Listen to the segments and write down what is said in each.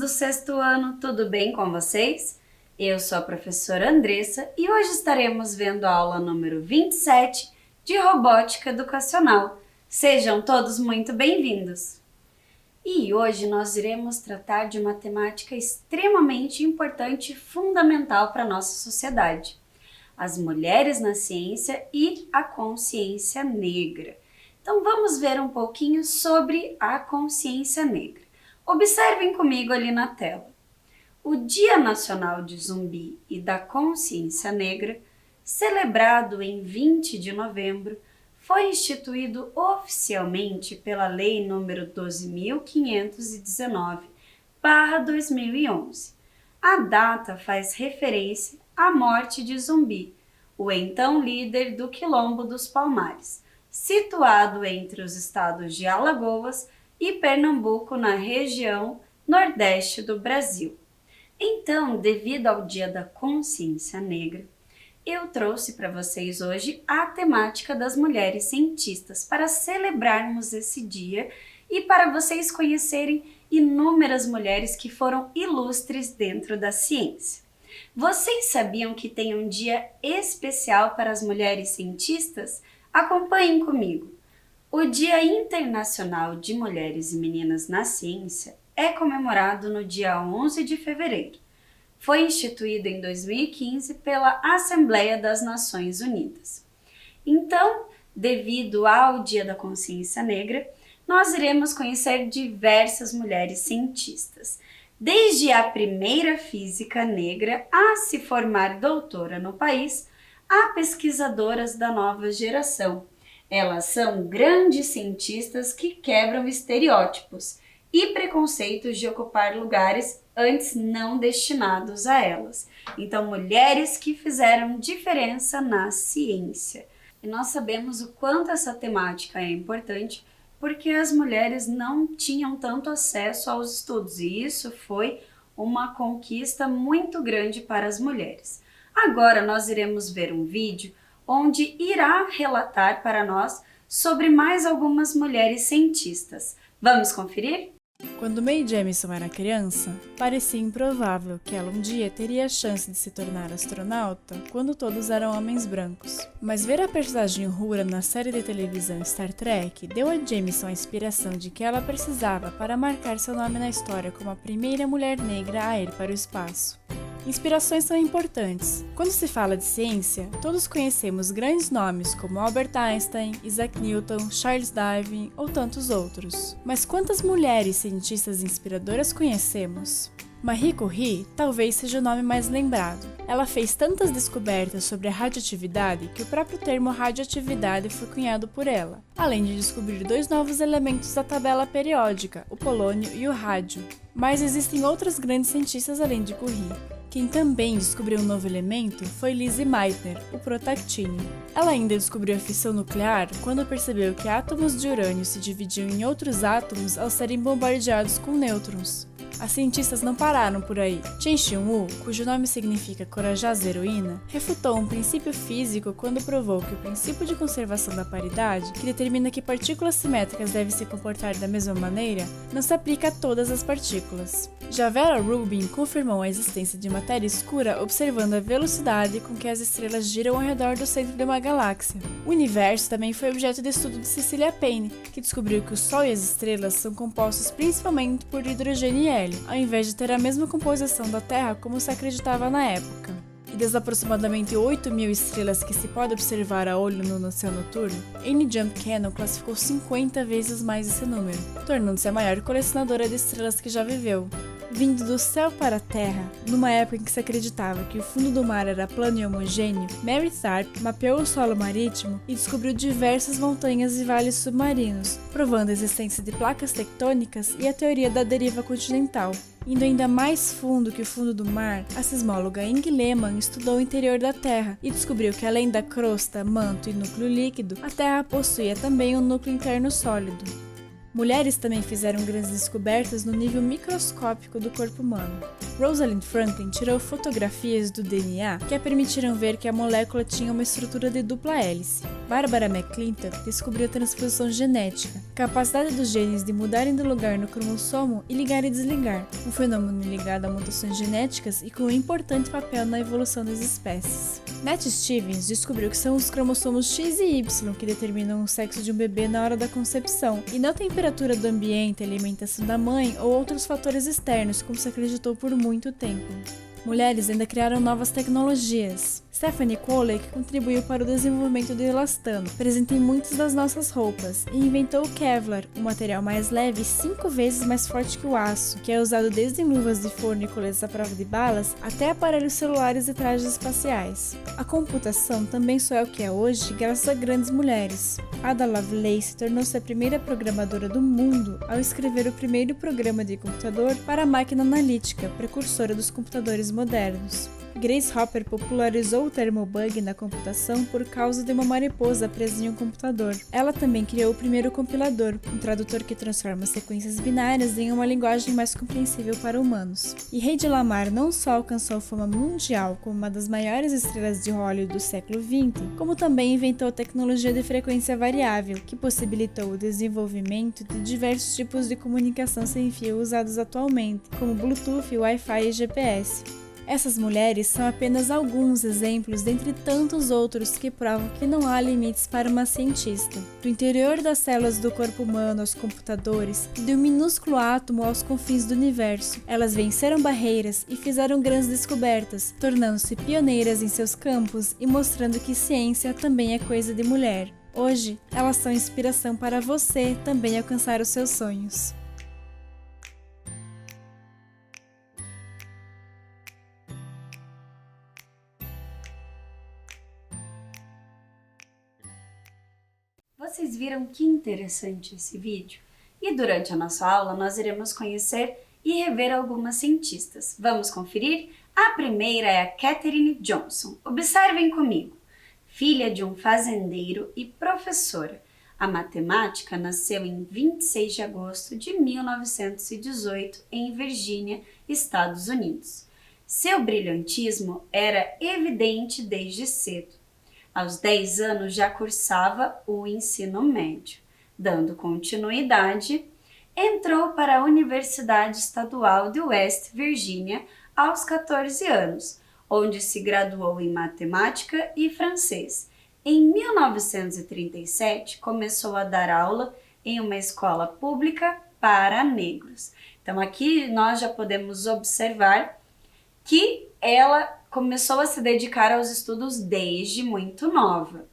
do sexto ano, tudo bem com vocês? Eu sou a professora Andressa e hoje estaremos vendo a aula número 27 de Robótica Educacional. Sejam todos muito bem-vindos! E hoje nós iremos tratar de uma temática extremamente importante e fundamental para a nossa sociedade: as mulheres na ciência e a consciência negra. Então vamos ver um pouquinho sobre a consciência negra. Observem comigo ali na tela. O Dia Nacional de Zumbi e da Consciência Negra, celebrado em 20 de novembro, foi instituído oficialmente pela Lei nº 12.519/2011. A data faz referência à morte de Zumbi, o então líder do Quilombo dos Palmares, situado entre os estados de Alagoas e Pernambuco, na região nordeste do Brasil. Então, devido ao Dia da Consciência Negra, eu trouxe para vocês hoje a temática das mulheres cientistas para celebrarmos esse dia e para vocês conhecerem inúmeras mulheres que foram ilustres dentro da ciência. Vocês sabiam que tem um dia especial para as mulheres cientistas? Acompanhem comigo. O Dia Internacional de Mulheres e Meninas na Ciência é comemorado no dia 11 de fevereiro. Foi instituído em 2015 pela Assembleia das Nações Unidas. Então, devido ao Dia da Consciência Negra, nós iremos conhecer diversas mulheres cientistas, desde a primeira física negra a se formar doutora no país, a pesquisadoras da nova geração. Elas são grandes cientistas que quebram estereótipos e preconceitos de ocupar lugares antes não destinados a elas. Então, mulheres que fizeram diferença na ciência. E nós sabemos o quanto essa temática é importante porque as mulheres não tinham tanto acesso aos estudos e isso foi uma conquista muito grande para as mulheres. Agora nós iremos ver um vídeo onde irá relatar para nós sobre mais algumas mulheres cientistas. Vamos conferir? Quando Mae Jemison era criança, parecia improvável que ela um dia teria a chance de se tornar astronauta quando todos eram homens brancos. Mas ver a personagem Uhura na série de televisão Star Trek deu a Jemison a inspiração de que ela precisava para marcar seu nome na história como a primeira mulher negra a ir para o espaço. Inspirações são importantes. Quando se fala de ciência, todos conhecemos grandes nomes como Albert Einstein, Isaac Newton, Charles Darwin ou tantos outros. Mas quantas mulheres cientistas inspiradoras conhecemos? Marie Curie talvez seja o nome mais lembrado. Ela fez tantas descobertas sobre a radioatividade que o próprio termo radioatividade foi cunhado por ela, além de descobrir 2 novos elementos da tabela periódica, o polônio e o rádio. Mas existem outras grandes cientistas além de Curie. Quem também descobriu um novo elemento foi Lise Meitner, o protactínio. Ela ainda descobriu a fissão nuclear quando percebeu que átomos de urânio se dividiam em outros átomos ao serem bombardeados com nêutrons. As cientistas não pararam por aí. Chen Xiongwu, cujo nome significa corajosa heroína, refutou um princípio físico quando provou que o princípio de conservação da paridade, que determina que partículas simétricas devem se comportar da mesma maneira, não se aplica a todas as partículas. Já Vera Rubin confirmou a existência de matéria escura observando a velocidade com que as estrelas giram ao redor do centro de uma galáxia. O universo também foi objeto de estudo de Cecilia Payne, que descobriu que o Sol e as estrelas são compostos principalmente por hidrogênio e hélio, ao invés de ter a mesma composição da Terra como se acreditava na época. E das aproximadamente 8.000 estrelas que se pode observar a olho no céu noturno, Annie Jump Cannon classificou 50 vezes mais esse número, tornando-se a maior colecionadora de estrelas que já viveu. Vindo do céu para a Terra, numa época em que se acreditava que o fundo do mar era plano e homogêneo, Mary Tharp mapeou o solo marítimo e descobriu diversas montanhas e vales submarinos, provando a existência de placas tectônicas e a teoria da deriva continental. Indo ainda mais fundo que o fundo do mar, a sismóloga Inge Lehmann estudou o interior da Terra e descobriu que além da crosta, manto e núcleo líquido, a Terra possuía também um núcleo interno sólido. Mulheres também fizeram grandes descobertas no nível microscópico do corpo humano. Rosalind Franklin tirou fotografias do DNA que a permitiram ver que a molécula tinha uma estrutura de dupla hélice. Barbara McClintock descobriu a transposição genética, a capacidade dos genes de mudarem de lugar no cromossomo e ligar e desligar, um fenômeno ligado a mutações genéticas e com um importante papel na evolução das espécies. Nat Stevens descobriu que são os cromossomos X e Y que determinam o sexo de um bebê na hora da concepção, e não a temperatura do ambiente, a alimentação da mãe ou outros fatores externos, como se acreditou por muito tempo. Mulheres ainda criaram novas tecnologias. Stephanie Kolek contribuiu para o desenvolvimento do elastano, presente em muitas das nossas roupas, e inventou o Kevlar, um material mais leve e 5 vezes mais forte que o aço, que é usado desde em luvas de forno e coletes à prova de balas, até aparelhos celulares e trajes espaciais. A computação também só é o que é hoje graças a grandes mulheres. Ada Lovelace tornou-se a primeira programadora do mundo ao escrever o primeiro programa de computador para a máquina analítica, precursora dos computadores modernos. Grace Hopper popularizou o termo bug na computação por causa de uma mariposa presa em um computador. Ela também criou o primeiro compilador, um tradutor que transforma sequências binárias em uma linguagem mais compreensível para humanos. E Hedy Lamarr não só alcançou fama mundial como uma das maiores estrelas de Hollywood do século XX, como também inventou a tecnologia de frequência variável, que possibilitou o desenvolvimento de diversos tipos de comunicação sem fio usados atualmente, como Bluetooth, Wi-Fi e GPS. Essas mulheres são apenas alguns exemplos dentre tantos outros que provam que não há limites para uma cientista. Do interior das células do corpo humano aos computadores, de um minúsculo átomo aos confins do universo, elas venceram barreiras e fizeram grandes descobertas, tornando-se pioneiras em seus campos e mostrando que ciência também é coisa de mulher. Hoje, elas são inspiração para você também alcançar os seus sonhos. Vocês viram que interessante esse vídeo? E durante a nossa aula nós iremos conhecer e rever algumas cientistas. Vamos conferir? A primeira é a Katherine Johnson. Observem comigo. Filha de um fazendeiro e professora, a matemática nasceu em 26 de agosto de 1918 em Virgínia, Estados Unidos. Seu brilhantismo era evidente desde cedo. Aos 10 anos já cursava o ensino médio. Dando continuidade, entrou para a Universidade Estadual de West Virginia aos 14 anos, onde se graduou em matemática e francês. Em 1937, começou a dar aula em uma escola pública para negros. Então aqui nós já podemos observar que ela começou a se dedicar aos estudos desde muito nova.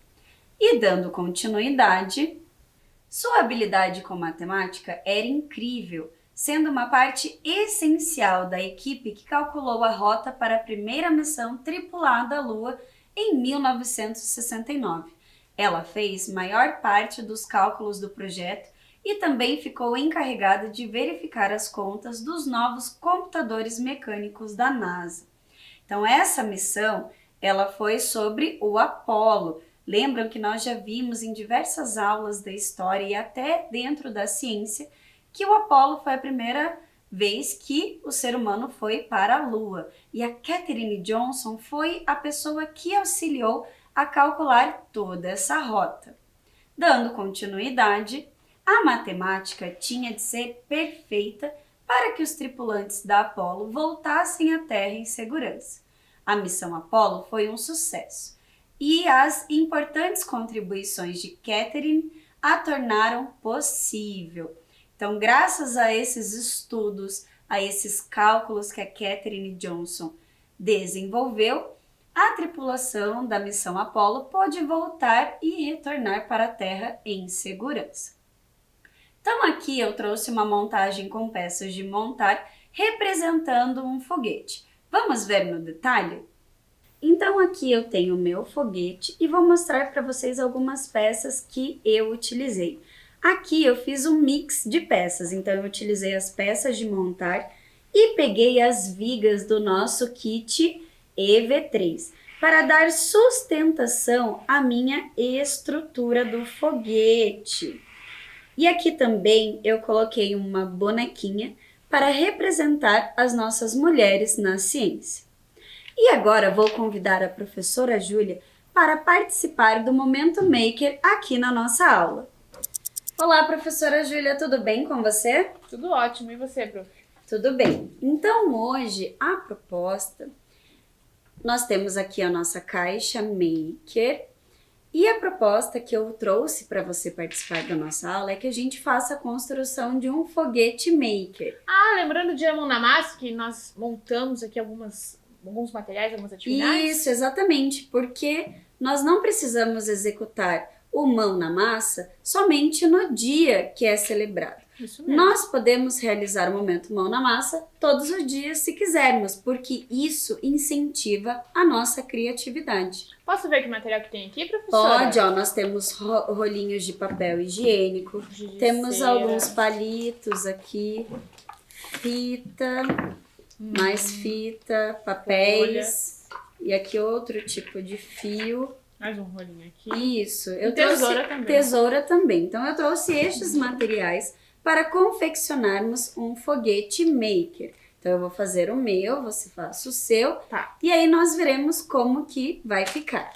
E dando continuidade, sua habilidade com matemática era incrível, sendo uma parte essencial da equipe que calculou a rota para a primeira missão tripulada à Lua em 1969. Ela fez maior parte dos cálculos do projeto e também ficou encarregada de verificar as contas dos novos computadores mecânicos da NASA. Então essa missão, ela foi sobre o Apollo. Lembram que nós já vimos em diversas aulas da história e até dentro da ciência que o Apollo foi a primeira vez que o ser humano foi para a Lua. E a Katherine Johnson foi a pessoa que auxiliou a calcular toda essa rota. Dando continuidade, a matemática tinha de ser perfeita para que os tripulantes da Apollo voltassem à Terra em segurança. A missão Apollo foi um sucesso e as importantes contribuições de Katherine a tornaram possível. Então, graças a esses estudos, a esses cálculos que a Katherine Johnson desenvolveu, a tripulação da missão Apollo pôde voltar e retornar para a Terra em segurança. Então aqui eu trouxe uma montagem com peças de montar representando um foguete. Vamos ver no detalhe? Então aqui eu tenho o meu foguete e vou mostrar para vocês algumas peças que eu utilizei. Aqui eu fiz um mix de peças, então eu utilizei as peças de montar e peguei as vigas do nosso kit EV3 para dar sustentação à minha estrutura do foguete. E aqui também eu coloquei uma bonequinha para representar as nossas mulheres na ciência. E agora vou convidar a professora Júlia para participar do Momento Maker aqui na nossa aula. Olá, professora Júlia, tudo bem com você? Tudo ótimo, e você, prof? Tudo bem. Então hoje a proposta, nós temos aqui a nossa caixa Maker e a proposta que eu trouxe para você participar da nossa aula é que a gente faça a construção de um foguete maker. Ah, lembrando de Mão na Massa, que nós montamos aqui alguns materiais, algumas atividades? Isso, exatamente, porque nós não precisamos executar o Mão na Massa somente no dia que é celebrado. Isso mesmo. Nós podemos realizar o momento Mão na Massa todos os dias se quisermos, porque isso incentiva a nossa criatividade. Posso ver que material que tem aqui, professora? Pode, ó, nós temos rolinhos de papel higiênico, temos cera. alguns palitos aqui, fita, mais fita, papéis, e aqui outro tipo de fio. Mais um rolinho aqui. Isso, eu tesoura trouxe também. tesoura também. Então eu trouxe estes materiais para confeccionarmos um foguete maker. Então eu vou fazer o meu, você faz o seu, Tá. e aí nós veremos como que vai ficar.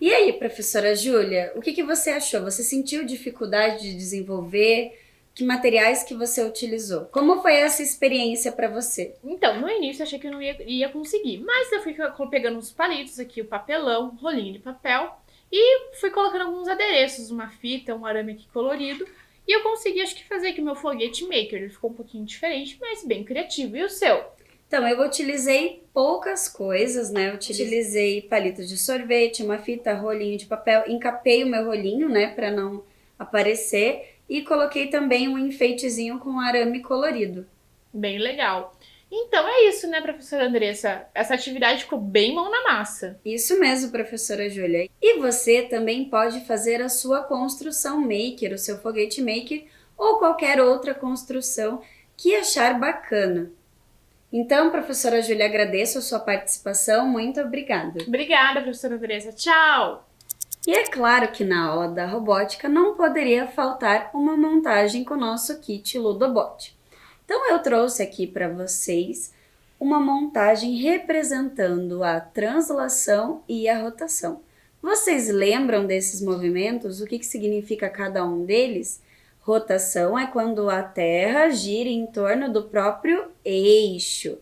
E aí, professora Júlia, o que você achou? Você sentiu dificuldade de desenvolver? Que materiais que você utilizou? Como foi essa experiência para você? Então, no início eu achei que eu não ia conseguir, mas eu fui pegando uns palitos aqui, o papelão, rolinho de papel, e fui colocando alguns adereços, uma fita, um arame aqui colorido, e eu consegui, acho que, fazer aqui o meu foguete maker. Ele ficou um pouquinho diferente, mas bem criativo. E o seu? Então, eu utilizei poucas coisas, né? Eu utilizei palitos de sorvete, uma fita, rolinho de papel, encapei o meu rolinho, né, para não aparecer, e coloquei também um enfeitezinho com arame colorido. Bem legal. Então é isso, né, professora Andressa? Essa atividade ficou bem mão na massa. Isso mesmo, professora Júlia. E você também pode fazer a sua construção maker, o seu foguete maker, ou qualquer outra construção que achar bacana. Então, professora Júlia, agradeço a sua participação. Muito obrigada. Obrigada, professora Andressa. Tchau! E é claro que na aula da robótica não poderia faltar uma montagem com o nosso kit Ludobot. Então, eu trouxe aqui para vocês uma montagem representando a translação e a rotação. Vocês lembram desses movimentos? O que significa cada um deles? Rotação é quando a Terra gira em torno do próprio eixo.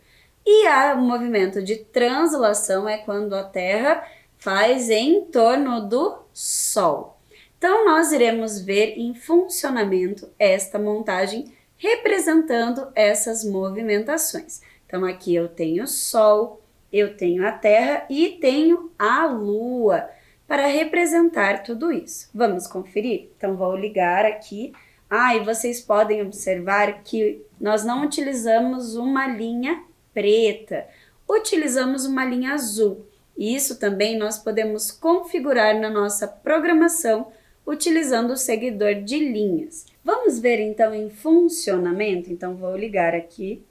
E o movimento de translação é quando a Terra faz em torno do Sol. Então, nós iremos ver em funcionamento esta montagem representando essas movimentações. Então, aqui eu tenho o Sol, eu tenho a Terra e tenho a Lua para representar tudo isso. Vamos conferir? Então, vou ligar aqui. E vocês podem observar que nós não utilizamos uma linha preta, utilizamos uma linha azul. E isso também nós podemos configurar na nossa programação utilizando o seguidor de linhas. Vamos ver então em funcionamento? Então vou ligar aqui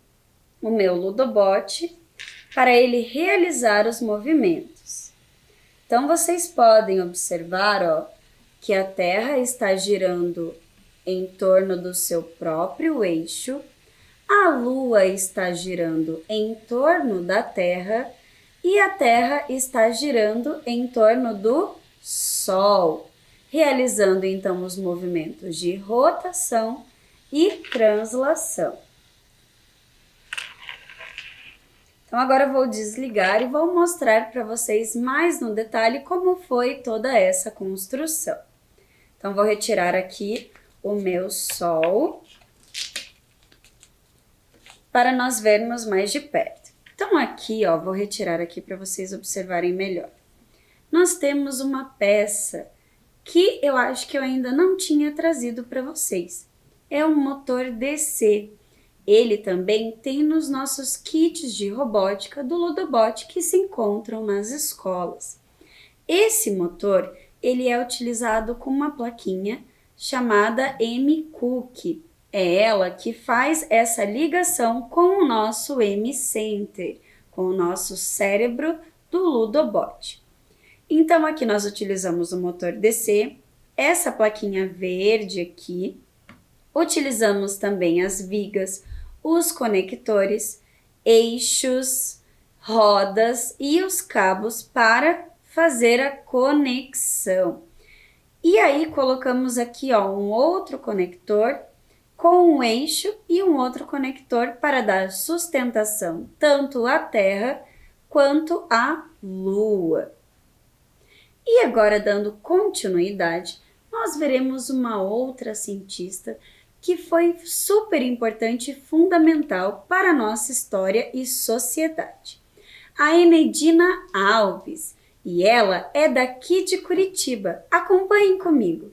o meu Ludobot para ele realizar os movimentos. Então vocês podem observar, que a Terra está girando em torno do seu próprio eixo, a Lua está girando em torno da Terra e a Terra está girando em torno do Sol, realizando então os movimentos de rotação e translação. Então agora eu vou desligar e vou mostrar para vocês mais no detalhe como foi toda essa construção. Então vou retirar aqui o meu Sol para nós vermos mais de perto. Então aqui, vou retirar aqui para vocês observarem melhor. Nós temos uma peça que eu acho que eu ainda não tinha trazido para vocês. É um motor DC. Ele também tem nos nossos kits de robótica do Ludobot que se encontram nas escolas. Esse motor, ele é utilizado com uma plaquinha chamada M-Cook. É ela que faz essa ligação com o nosso M-Center, com o nosso cérebro do Ludobot. Então aqui nós utilizamos o motor DC, essa plaquinha verde aqui, utilizamos também as vigas, os conectores, eixos, rodas e os cabos para fazer a conexão. E aí colocamos aqui um outro conector com um eixo e um outro conector para dar sustentação tanto à Terra quanto à Lua. E agora, dando continuidade, nós veremos uma outra cientista que foi super importante e fundamental para a nossa história e sociedade. A Enedina Alves, e ela é daqui de Curitiba. Acompanhem comigo.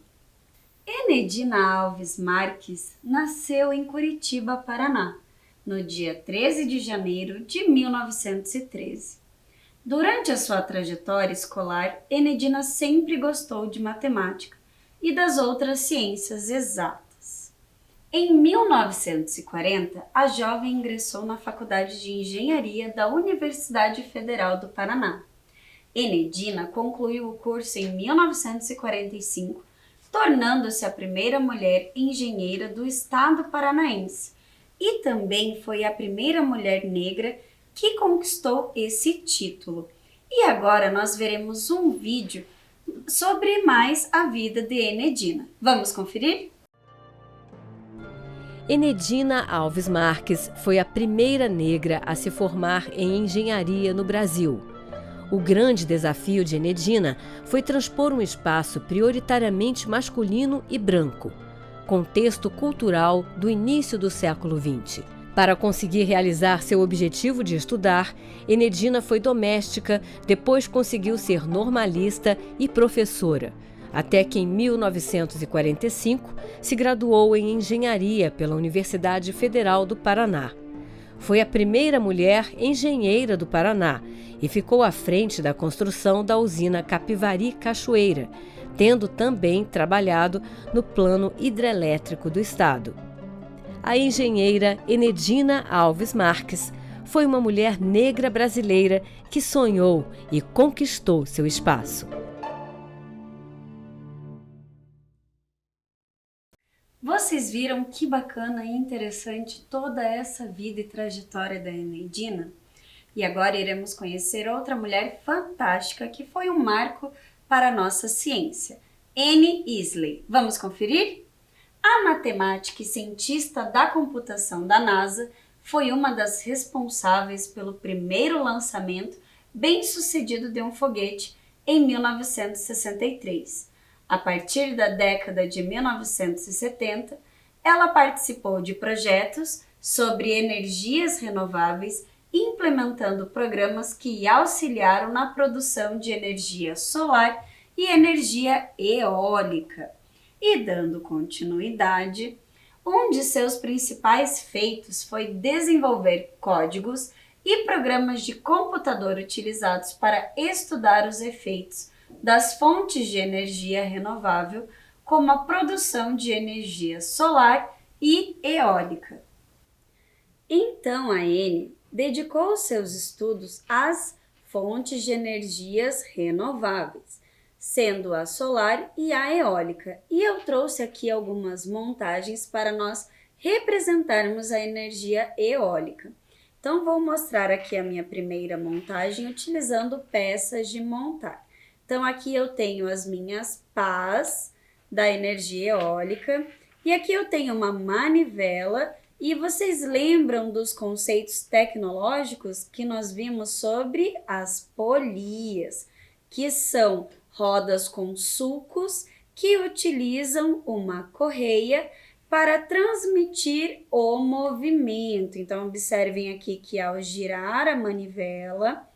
Enedina Alves Marques nasceu em Curitiba, Paraná, no dia 13 de janeiro de 1913. Durante a sua trajetória escolar, Enedina sempre gostou de matemática e das outras ciências exatas. Em 1940, a jovem ingressou na Faculdade de Engenharia da Universidade Federal do Paraná. Enedina concluiu o curso em 1945, tornando-se a primeira mulher engenheira do estado paranaense e também foi a primeira mulher negra que conquistou esse título. E agora nós veremos um vídeo sobre mais a vida de Enedina. Vamos conferir? Enedina Alves Marques foi a primeira negra a se formar em engenharia no Brasil. O grande desafio de Enedina foi transpor um espaço prioritariamente masculino e branco, contexto cultural do início do século XX. Para conseguir realizar seu objetivo de estudar, Enedina foi doméstica, depois conseguiu ser normalista e professora, até que em 1945 se graduou em engenharia pela Universidade Federal do Paraná. Foi a primeira mulher engenheira do Paraná e ficou à frente da construção da usina Capivari Cachoeira, tendo também trabalhado no plano hidrelétrico do estado. A engenheira Enedina Alves Marques foi uma mulher negra brasileira que sonhou e conquistou seu espaço. Vocês viram que bacana e interessante toda essa vida e trajetória da Enedina? E agora iremos conhecer outra mulher fantástica que foi um marco para a nossa ciência, Annie Isley. Vamos conferir? A matemática e cientista da computação da NASA foi uma das responsáveis pelo primeiro lançamento bem-sucedido de um foguete em 1963. A partir da década de 1970, ela participou de projetos sobre energias renováveis, implementando programas que auxiliaram na produção de energia solar e energia eólica. E dando continuidade, um de seus principais feitos foi desenvolver códigos e programas de computador utilizados para estudar os efeitos das fontes de energia renovável, como a produção de energia solar e eólica. Então a Annie dedicou seus estudos às fontes de energias renováveis, sendo a solar e a eólica. E eu trouxe aqui algumas montagens para nós representarmos a energia eólica. Então vou mostrar aqui a minha primeira montagem utilizando peças de montar. Então aqui eu tenho as minhas pás da energia eólica e aqui eu tenho uma manivela e vocês lembram dos conceitos tecnológicos que nós vimos sobre as polias, que são rodas com sulcos que utilizam uma correia para transmitir o movimento. Então observem aqui que ao girar a manivela,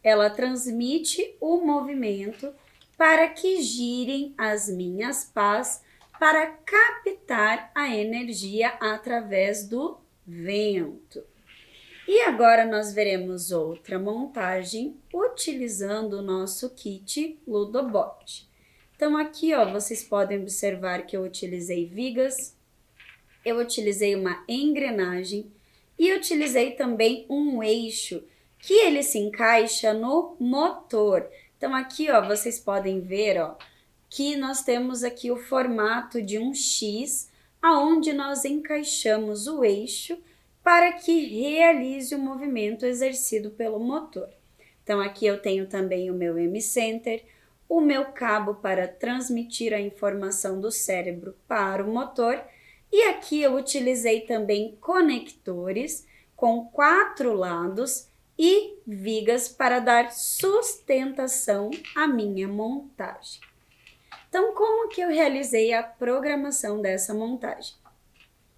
ela transmite o movimento para que girem as minhas pás para captar a energia através do vento. E agora nós veremos outra montagem utilizando o nosso kit Ludobot. Então aqui, ó, vocês podem observar que eu utilizei vigas, eu utilizei uma engrenagem e utilizei também um eixo que ele se encaixa no motor. Então aqui, ó, vocês podem ver, ó, que nós temos aqui o formato de um X, aonde nós encaixamos o eixo para que realize o movimento exercido pelo motor. Então aqui eu tenho também o meu M-Center, o meu cabo para transmitir a informação do cérebro para o motor, e aqui eu utilizei também conectores com 4 lados e vigas para dar sustentação à minha montagem. Então, como que eu realizei a programação dessa montagem?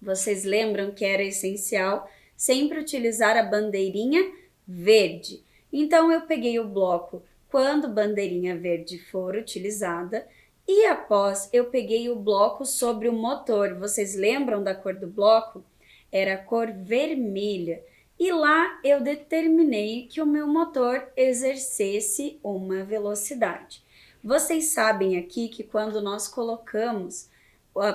Vocês lembram que era essencial sempre utilizar a bandeirinha verde. Então, eu peguei o bloco quando bandeirinha verde for utilizada e após eu peguei o bloco sobre o motor. Vocês lembram da cor do bloco? Era a cor vermelha. E lá eu determinei que o meu motor exercesse uma velocidade. Vocês sabem aqui que quando nós colocamos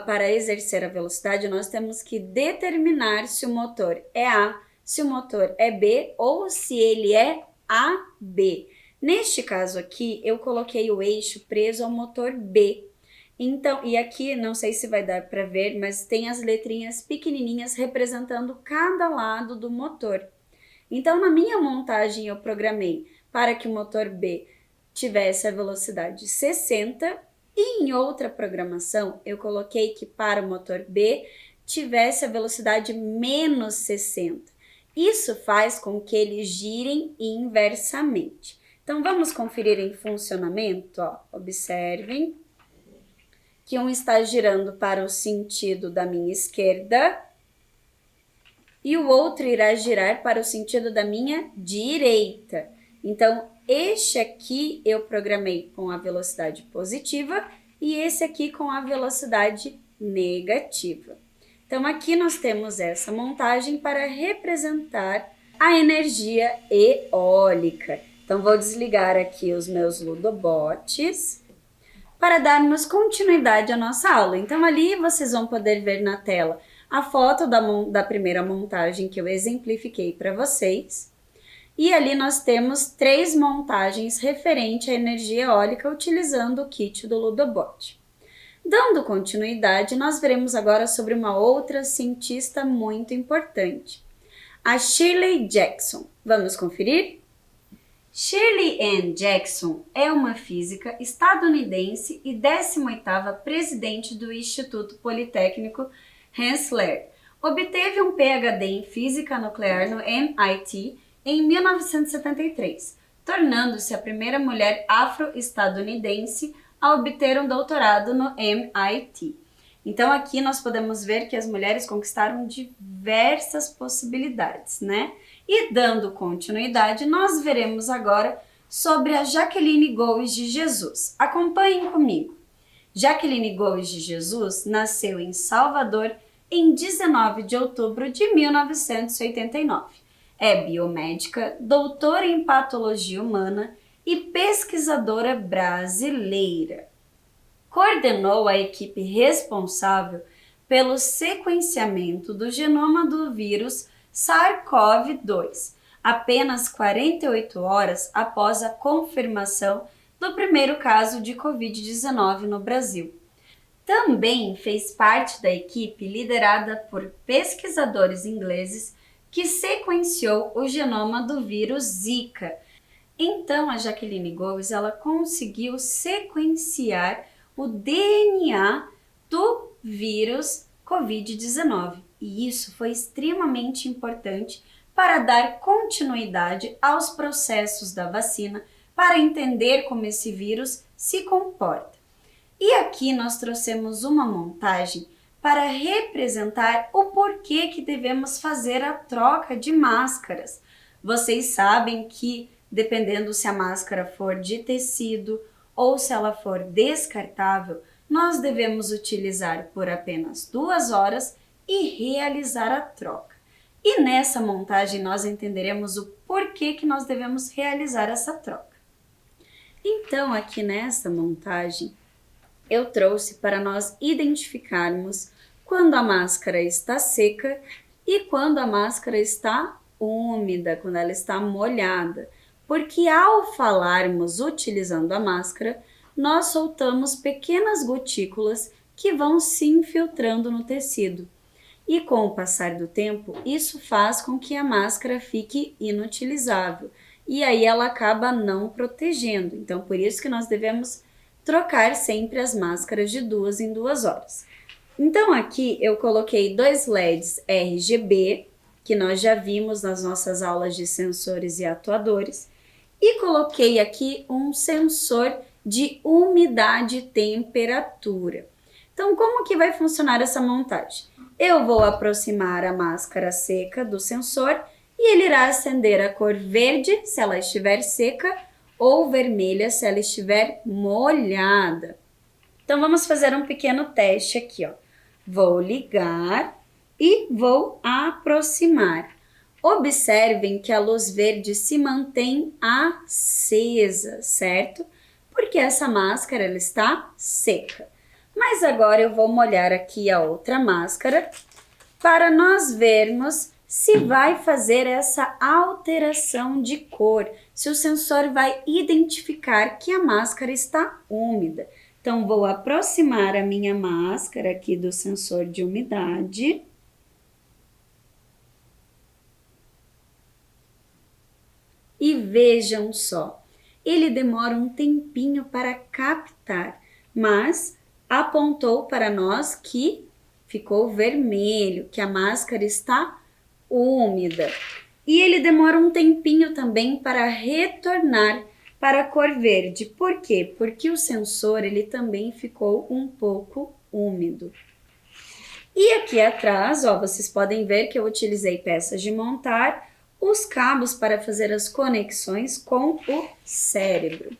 para exercer a velocidade, nós temos que determinar se o motor é A, se o motor é B ou se ele é AB. Neste caso aqui, eu coloquei o eixo preso ao motor B. Então, e aqui, não sei se vai dar para ver, mas tem as letrinhas pequenininhas representando cada lado do motor. Então, na minha montagem, eu programei para que o motor B tivesse a velocidade 60 e em outra programação, eu coloquei que para o motor B tivesse a velocidade menos 60. Isso faz com que eles girem inversamente. Então, vamos conferir em funcionamento, ó. Observem que um está girando para o sentido da minha esquerda e o outro irá girar para o sentido da minha direita. Então, este aqui eu programei com a velocidade positiva e esse aqui com a velocidade negativa. Então, aqui nós temos essa montagem para representar a energia eólica. Então, vou desligar aqui os meus Ludobots para darmos continuidade à nossa aula. Então, ali vocês vão poder ver na tela a foto da primeira montagem que eu exemplifiquei para vocês. E ali nós temos 3 montagens referente à energia eólica utilizando o kit do Ludobot. Dando continuidade, nós veremos agora sobre uma outra cientista muito importante, a Shirley Jackson. Vamos conferir? Shirley Ann Jackson é uma física estadunidense e 18ª presidente do Instituto Politécnico Rensselaer. Obteve um PhD em física nuclear no MIT em 1973, tornando-se a primeira mulher afro-estadunidense a obter um doutorado no MIT. Então aqui nós podemos ver que as mulheres conquistaram diversas possibilidades, né? E dando continuidade, nós veremos agora sobre a Jaqueline Goes de Jesus. Acompanhem comigo. Jaqueline Goes de Jesus nasceu em Salvador em 19 de outubro de 1989. É biomédica, doutora em patologia humana e pesquisadora brasileira. Coordenou a equipe responsável pelo sequenciamento do genoma do vírus SARS-CoV-2, apenas 48 horas após a confirmação do primeiro caso de Covid-19 no Brasil. Também fez parte da equipe liderada por pesquisadores ingleses que sequenciou o genoma do vírus Zika. Então, a Jaqueline Goes, ela conseguiu sequenciar o DNA do vírus Covid-19. E isso foi extremamente importante para dar continuidade aos processos da vacina, para entender como esse vírus se comporta. E aqui nós trouxemos uma montagem para representar o porquê que devemos fazer a troca de máscaras. Vocês sabem que, dependendo se a máscara for de tecido ou se ela for descartável, nós devemos utilizar por apenas 2 horas e realizar a troca. E nessa montagem nós entenderemos o porquê que nós devemos realizar essa troca. Então, aqui nessa montagem, eu trouxe para nós identificarmos quando a máscara está seca e quando a máscara está úmida, quando ela está molhada. Porque ao falarmos utilizando a máscara, nós soltamos pequenas gotículas que vão se infiltrando no tecido. E com o passar do tempo, isso faz com que a máscara fique inutilizável. E aí ela acaba não protegendo. Então, por isso que nós devemos trocar sempre as máscaras de 2 em 2 horas. Então, aqui eu coloquei 2 LEDs RGB, que nós já vimos nas nossas aulas de sensores e atuadores. E coloquei aqui um sensor de umidade e temperatura. Então, como que vai funcionar essa montagem? Eu vou aproximar a máscara seca do sensor e ele irá acender a cor verde se ela estiver seca ou vermelha se ela estiver molhada. Então, vamos fazer um pequeno teste aqui, ó. Vou ligar e vou aproximar. Observem que a luz verde se mantém acesa, certo? Porque essa máscara ela está seca. Mas agora eu vou molhar aqui a outra máscara para nós vermos se vai fazer essa alteração de cor, se o sensor vai identificar que a máscara está úmida. Então, vou aproximar a minha máscara aqui do sensor de umidade. E vejam só, ele demora um tempinho para captar, mas apontou para nós que ficou vermelho, que a máscara está úmida. E ele demora um tempinho também para retornar para a cor verde. Por quê? Porque o sensor ele também ficou um pouco úmido. E aqui atrás, ó, vocês podem ver que eu utilizei peças de montar, os cabos para fazer as conexões com o cérebro.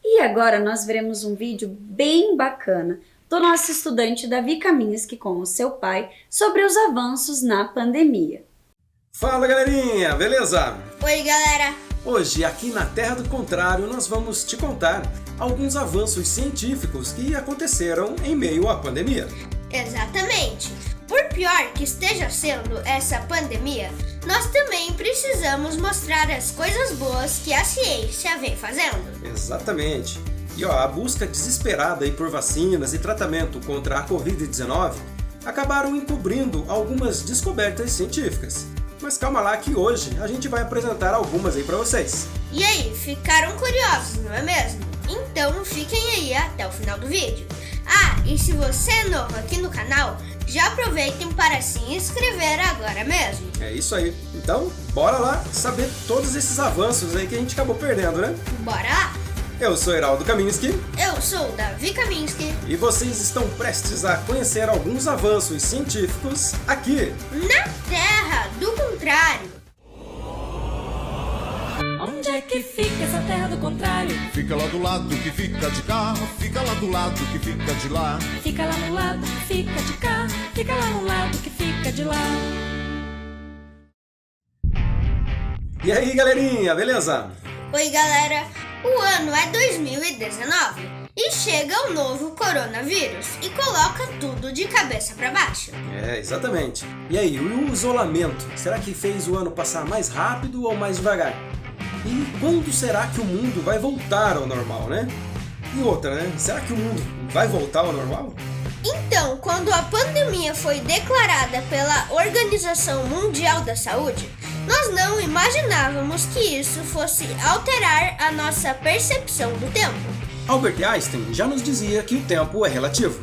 E agora nós veremos um vídeo bem bacana do nosso estudante Davi Kaminski com o seu pai sobre os avanços na pandemia. Fala galerinha, beleza? Oi galera! Hoje, aqui na Terra do Contrário, nós vamos te contar alguns avanços científicos que aconteceram em meio à pandemia. Exatamente! Por pior que esteja sendo essa pandemia, nós também precisamos mostrar as coisas boas que a ciência vem fazendo. Exatamente. E ó, a busca desesperada aí por vacinas e tratamento contra a Covid-19 acabaram encobrindo algumas descobertas científicas. Mas calma lá que hoje a gente vai apresentar algumas aí para vocês. E aí, ficaram curiosos, não é mesmo? Então fiquem aí até o final do vídeo. Ah, e se você é novo aqui no canal, já aproveitem para se inscrever agora mesmo. É isso aí. Então, bora lá saber todos esses avanços aí que a gente acabou perdendo, né? Bora lá! Eu sou Heraldo Kaminski. Eu sou o Davi Kaminski. E vocês estão prestes a conhecer alguns avanços científicos aqui na Terra do Contrário. Onde é que fica essa Terra do Contrário? Fica lá do lado que fica de cá, fica lá do lado que fica de lá. Fica lá no lado que fica de cá, fica lá no lado que fica de lá. E aí galerinha, beleza? Oi galera, o ano é 2019 e chega o novo coronavírus e coloca tudo de cabeça para baixo. É, exatamente. E aí, o isolamento, será que fez o ano passar mais rápido ou mais devagar? E quando será que o mundo vai voltar ao normal, né? E outra, né? Será que o mundo vai voltar ao normal? Então, quando a pandemia foi declarada pela Organização Mundial da Saúde, nós não imaginávamos que isso fosse alterar a nossa percepção do tempo. Albert Einstein já nos dizia que o tempo é relativo.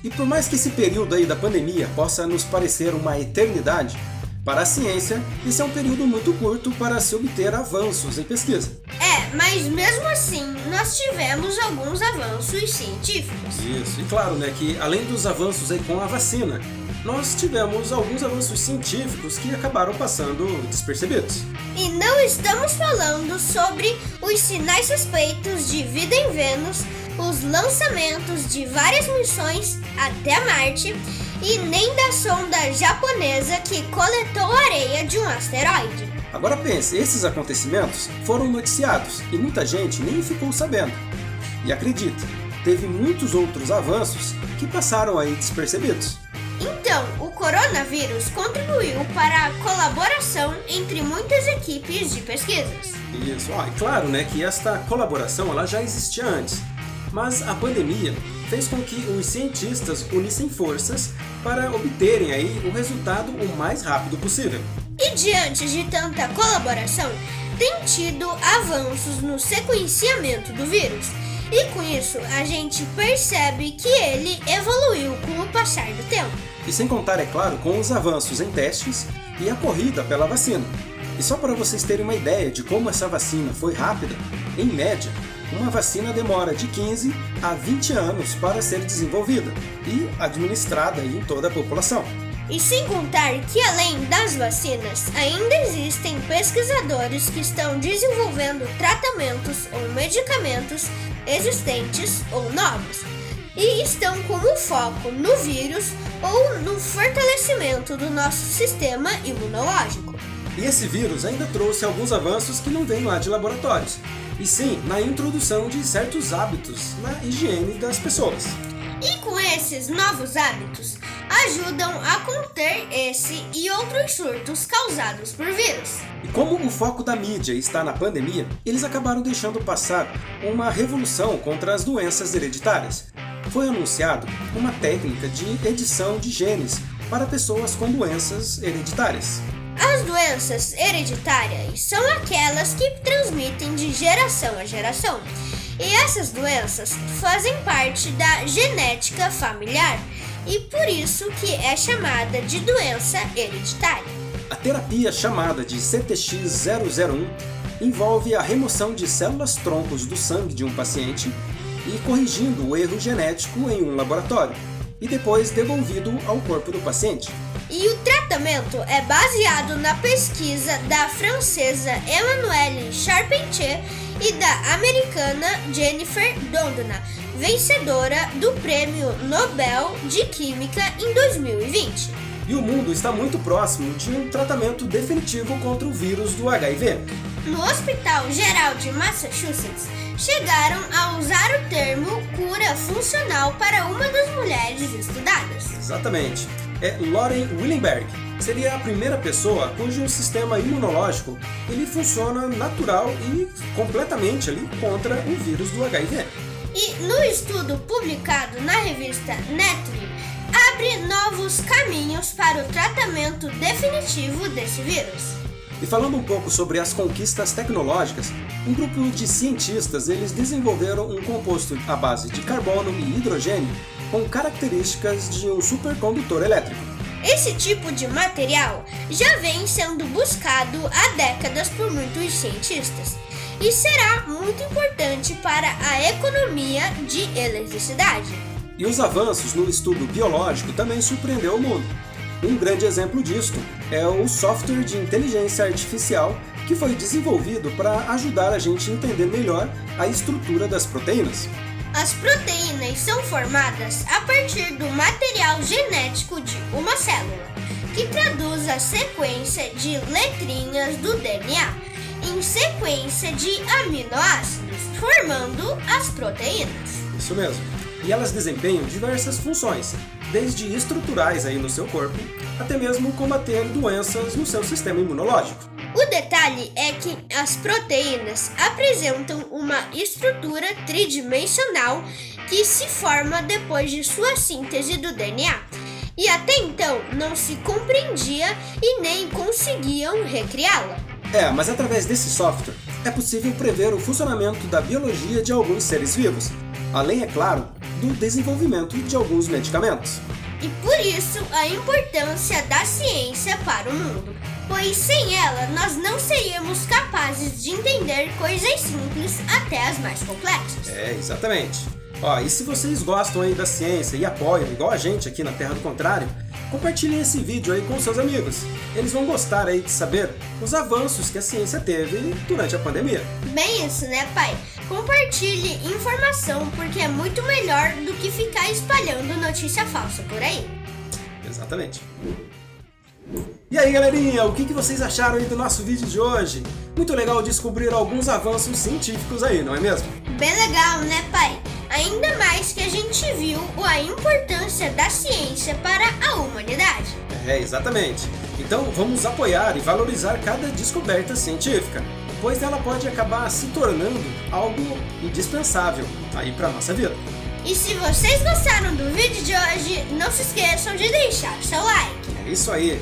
E por mais que esse período aí da pandemia possa nos parecer uma eternidade, para a ciência, esse é um período muito curto para se obter avanços em pesquisa. É, mas mesmo assim, nós tivemos alguns avanços científicos. Isso, e claro, né, que além dos avanços aí com a vacina, nós tivemos alguns avanços científicos que acabaram passando despercebidos. E não estamos falando sobre os sinais suspeitos de vida em Vênus, os lançamentos de várias missões até Marte e nem da sonda japonesa que coletou areia de um asteroide. Agora pense, esses acontecimentos foram noticiados e muita gente nem ficou sabendo. E acredite, teve muitos outros avanços que passaram aí despercebidos. Então, o coronavírus contribuiu para a colaboração entre muitas equipes de pesquisas. Isso, e claro, né, que esta colaboração ela já existia antes, mas a pandemia fez com que os cientistas unissem forças para obterem aí o resultado o mais rápido possível. E diante de tanta colaboração, tem tido avanços no sequenciamento do vírus. E com isso, a gente percebe que ele evoluiu com o passar do tempo. E sem contar, é claro, com os avanços em testes e a corrida pela vacina. E só para vocês terem uma ideia de como essa vacina foi rápida, em média, uma vacina demora de 15 a 20 anos para ser desenvolvida e administrada em toda a população. E sem contar que, além das vacinas, ainda existem pesquisadores que estão desenvolvendo tratamentos ou medicamentos existentes ou novos, e estão como foco no vírus ou no fortalecimento do nosso sistema imunológico. E esse vírus ainda trouxe alguns avanços que não vêm lá de laboratórios, e sim na introdução de certos hábitos na higiene das pessoas. E com esses novos hábitos, ajudam a conter esse e outros surtos causados por vírus. E como o foco da mídia está na pandemia, eles acabaram deixando passar uma revolução contra as doenças hereditárias. Foi anunciado uma técnica de edição de genes para pessoas com doenças hereditárias. As doenças hereditárias são aquelas que transmitem de geração a geração. E essas doenças fazem parte da genética familiar e por isso que é chamada de doença hereditária. A terapia chamada de CTX-001 envolve a remoção de células-troncos do sangue de um paciente e corrigindo o erro genético em um laboratório, e depois devolvido ao corpo do paciente. E o tratamento é baseado na pesquisa da francesa Emmanuelle Charpentier e da americana Jennifer Doudna, vencedora do Prêmio Nobel de Química em 2020. E o mundo está muito próximo de um tratamento definitivo contra o vírus do HIV. No Hospital Geral de Massachusetts, chegaram a usar o termo cura funcional para uma das mulheres estudadas. Exatamente. É Lauren Willenberg. Seria a primeira pessoa cujo sistema imunológico ele funciona natural e completamente ali contra o vírus do HIV. E no estudo publicado na revista Nature, abre novos caminhos para o tratamento definitivo desse vírus. E falando um pouco sobre as conquistas tecnológicas, um grupo de cientistas eles desenvolveram um composto à base de carbono e hidrogênio com características de um supercondutor elétrico. Esse tipo de material já vem sendo buscado há décadas por muitos cientistas e será muito importante para a economia de eletricidade. E os avanços no estudo biológico também surpreendeu o mundo. Um grande exemplo disto é o software de inteligência artificial que foi desenvolvido para ajudar a gente a entender melhor a estrutura das proteínas. As proteínas são formadas a partir do material genético de uma célula, que traduz a sequência de letrinhas do DNA em sequência de aminoácidos, formando as proteínas. Isso mesmo. E elas desempenham diversas funções, desde estruturais aí no seu corpo, até mesmo combater doenças no seu sistema imunológico. O detalhe é que as proteínas apresentam uma estrutura tridimensional que se forma depois de sua síntese do DNA, e até então não se compreendia e nem conseguiam recriá-la. Mas através desse software é possível prever o funcionamento da biologia de alguns seres vivos, além, é claro, do desenvolvimento de alguns medicamentos. E por isso a importância da ciência para o mundo, pois sem ela nós não seríamos capazes de entender coisas simples até as mais complexas. Exatamente. E se vocês gostam aí da ciência e apoiam, igual a gente aqui na Terra do Contrário, compartilhem esse vídeo aí com seus amigos. Eles vão gostar aí de saber os avanços que a ciência teve durante a pandemia. Bem isso, né, pai? Compartilhe informação porque é muito melhor do que ficar espalhando notícia falsa por aí. Exatamente. E aí, galerinha, o que vocês acharam aí do nosso vídeo de hoje? Muito legal descobrir alguns avanços científicos aí, não é mesmo? Bem legal, né, pai? Ainda mais que a gente viu a importância da ciência para a humanidade. Exatamente. Então vamos apoiar e valorizar cada descoberta científica, pois ela pode acabar se tornando algo indispensável aí para nossa vida. E se vocês gostaram do vídeo de hoje, não se esqueçam de deixar seu like. É isso aí.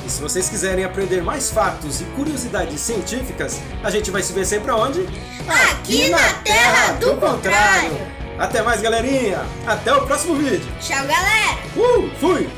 E se vocês quiserem aprender mais fatos e curiosidades científicas, a gente vai se ver sempre aonde? Aqui na Terra do Contrário. Até mais, galerinha. Até o próximo vídeo. Tchau, galera. Fui!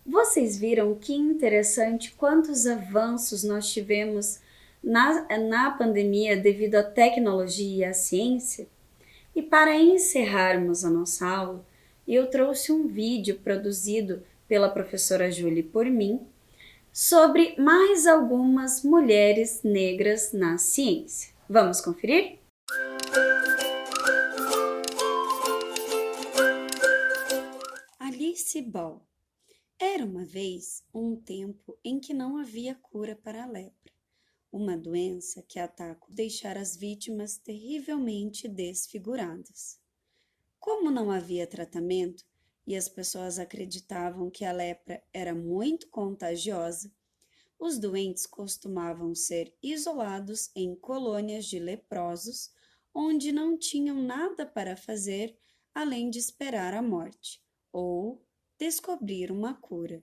Vocês viram que interessante quantos avanços nós tivemos na pandemia devido à tecnologia e à ciência? E para encerrarmos a nossa aula, eu trouxe um vídeo produzido pela professora Julie por mim sobre mais algumas mulheres negras na ciência. Vamos conferir? Alice Ball. Era uma vez um tempo em que não havia cura para a lepra, uma doença que ataca deixar as vítimas terrivelmente desfiguradas. Como não havia tratamento e as pessoas acreditavam que a lepra era muito contagiosa, os doentes costumavam ser isolados em colônias de leprosos, onde não tinham nada para fazer além de esperar a morte, ou descobrir uma cura.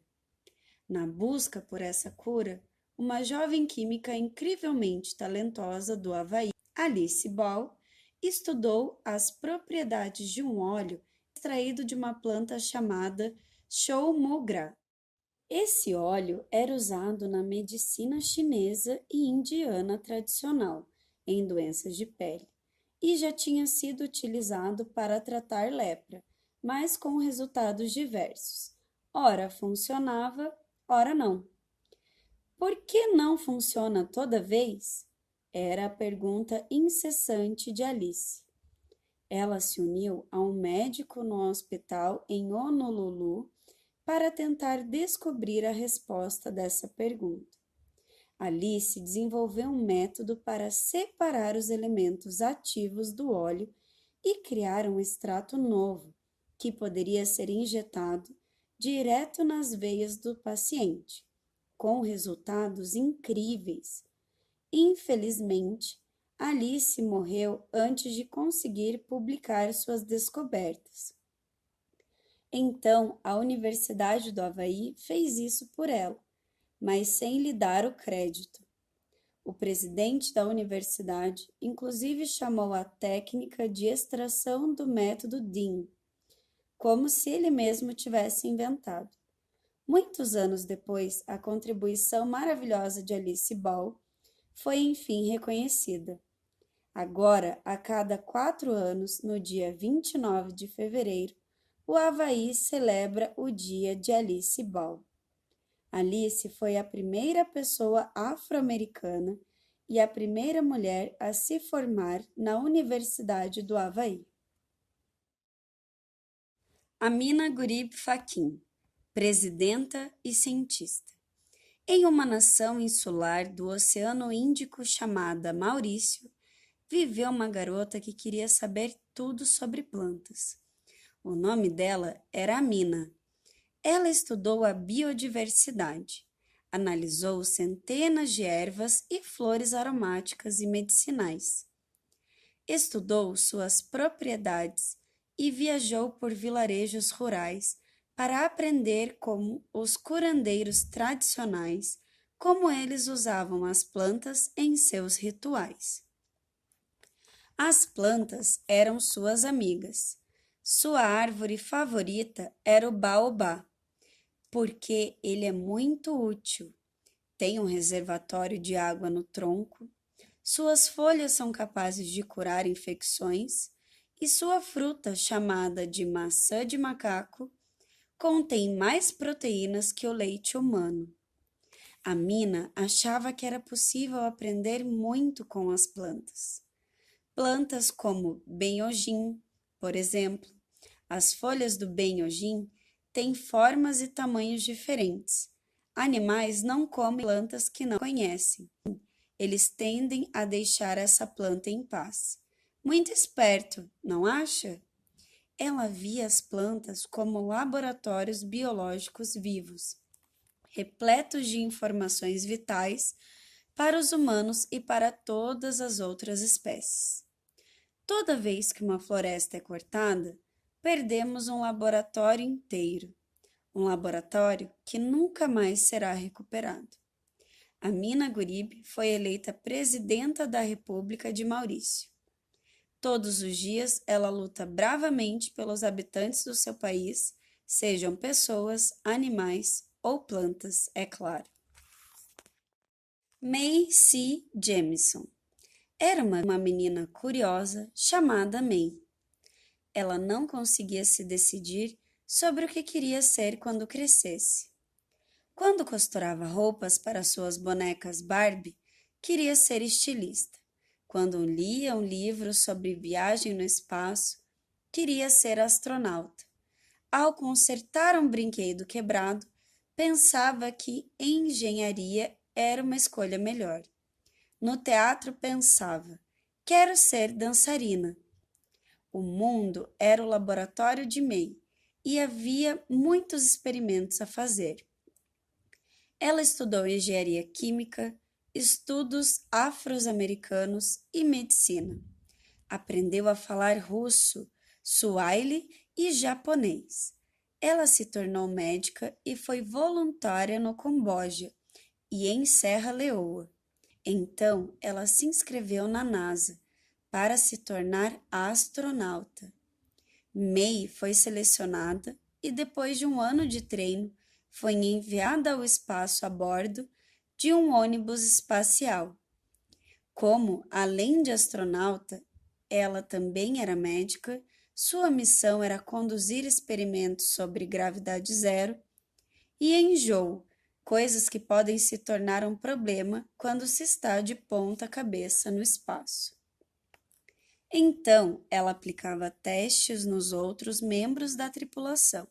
Na busca por essa cura, uma jovem química incrivelmente talentosa do Havaí, Alice Ball, estudou as propriedades de um óleo extraído de uma planta chamada Shou Mu Gra. Esse óleo era usado na medicina chinesa e indiana tradicional, em doenças de pele, e já tinha sido utilizado para tratar lepra, mas com resultados diversos. Ora funcionava, ora não. Por que não funciona toda vez? Era a pergunta incessante de Alice. Ela se uniu a um médico no hospital em Honolulu para tentar descobrir a resposta dessa pergunta. Alice desenvolveu um método para separar os elementos ativos do óleo e criar um extrato novo, que poderia ser injetado direto nas veias do paciente, com resultados incríveis. Infelizmente, Alice morreu antes de conseguir publicar suas descobertas. Então, a Universidade do Havaí fez isso por ela, mas sem lhe dar o crédito. O presidente da universidade, inclusive, chamou a técnica de extração do método Dean, como se ele mesmo tivesse inventado. Muitos anos depois, a contribuição maravilhosa de Alice Ball foi enfim reconhecida. Agora, a cada 4 anos, no dia 29 de fevereiro, o Havaí celebra o Dia de Alice Ball. Alice foi a primeira pessoa afro-americana e a primeira mulher a se formar na Universidade do Havaí. Amina Gurib Fakim, presidenta e cientista. Em uma nação insular do Oceano Índico chamada Maurício, viveu uma garota que queria saber tudo sobre plantas. O nome dela era Amina. Ela estudou a biodiversidade, analisou centenas de ervas e flores aromáticas e medicinais. Estudou suas propriedades e viajou por vilarejos rurais para aprender como os curandeiros tradicionais, como eles usavam as plantas em seus rituais. As plantas eram suas amigas. Sua árvore favorita era o baobá, porque ele é muito útil. tem um reservatório de água no tronco, suas folhas são capazes de curar infecções e sua fruta, chamada de maçã de macaco, contém mais proteínas que o leite humano. A Mina achava que era possível aprender muito com as plantas. Plantas como benhojim, por exemplo. As folhas do benhojim têm formas e tamanhos diferentes. Animais não comem plantas que não conhecem. Eles tendem a deixar essa planta em paz. Muito esperto, não acha? Ela via as plantas como laboratórios biológicos vivos, repletos de informações vitais para os humanos e para todas as outras espécies. Toda vez que uma floresta é cortada, perdemos um laboratório inteiro, um laboratório que nunca mais será recuperado. Amina Gurib foi eleita presidenta da República de Maurício. Todos os dias ela luta bravamente pelos habitantes do seu país, sejam pessoas, animais ou plantas, é claro. May C. Jemison era uma menina curiosa chamada May. Ela não conseguia se decidir sobre o que queria ser quando crescesse. Quando costurava roupas para suas bonecas Barbie, queria ser estilista. Quando lia um livro sobre viagem no espaço, queria ser astronauta. Ao consertar um brinquedo quebrado, pensava que engenharia era uma escolha melhor. No teatro pensava, quero ser dançarina. O mundo era o laboratório de May e havia muitos experimentos a fazer. Ela estudou engenharia química, estudos afro-americanos e medicina. Aprendeu a falar russo, suaile e japonês. Ela se tornou médica e foi voluntária no Camboja e em Serra Leoa. Então, ela se inscreveu na NASA para se tornar astronauta. May foi selecionada e, depois de um ano de treino, foi enviada ao espaço a bordo de um ônibus espacial. Como, além de astronauta, ela também era médica, sua missão era conduzir experimentos sobre gravidade zero e enjoo, coisas que podem se tornar um problema quando se está de ponta cabeça no espaço. Então, ela aplicava testes nos outros membros da tripulação.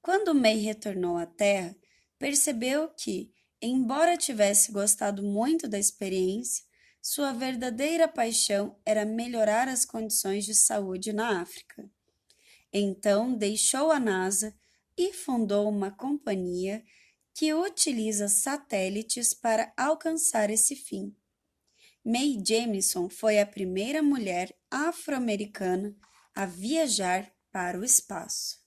Quando May retornou à Terra, percebeu que, embora tivesse gostado muito da experiência, sua verdadeira paixão era melhorar as condições de saúde na África. Então, deixou a NASA e fundou uma companhia que utiliza satélites para alcançar esse fim. May Jemison foi a primeira mulher afro-americana a viajar para o espaço.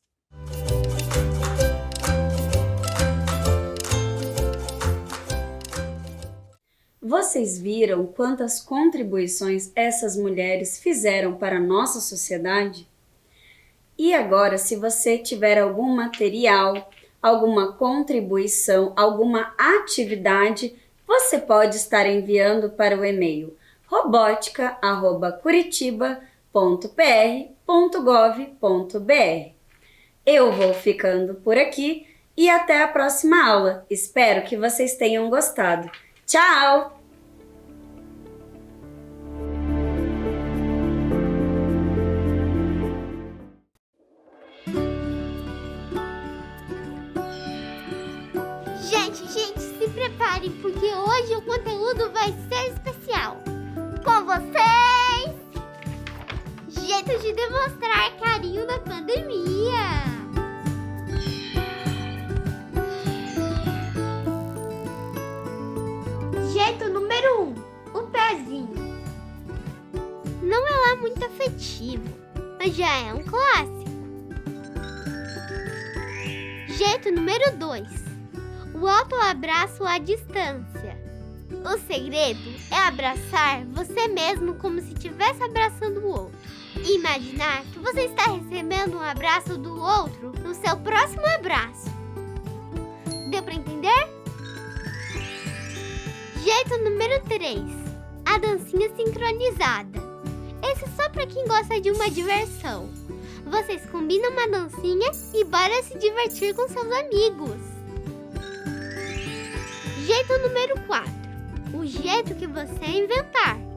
Vocês viram quantas contribuições essas mulheres fizeram para a nossa sociedade? E agora, se você tiver algum material, alguma contribuição, alguma atividade, você pode estar enviando para o e-mail robotica@curitiba.pr.gov.br. Eu vou ficando por aqui e até a próxima aula. Espero que vocês tenham gostado. Tchau! Gente, se preparem porque hoje o conteúdo vai ser especial. Com vocês, jeito de demonstrar carinho na pandemia. Jeito número 1, o pezinho. Não é lá muito afetivo, mas já é um clássico. Jeito número 2, o autoabraço à distância. O segredo é abraçar você mesmo como se estivesse abraçando o outro. E imaginar que você está recebendo um abraço do outro no seu próximo abraço. Deu para entender? Jeito número 3. A dancinha sincronizada. Esse é só pra quem gosta de uma diversão. Vocês combinam uma dancinha e bora se divertir com seus amigos. Jeito número 4. O jeito que você inventar.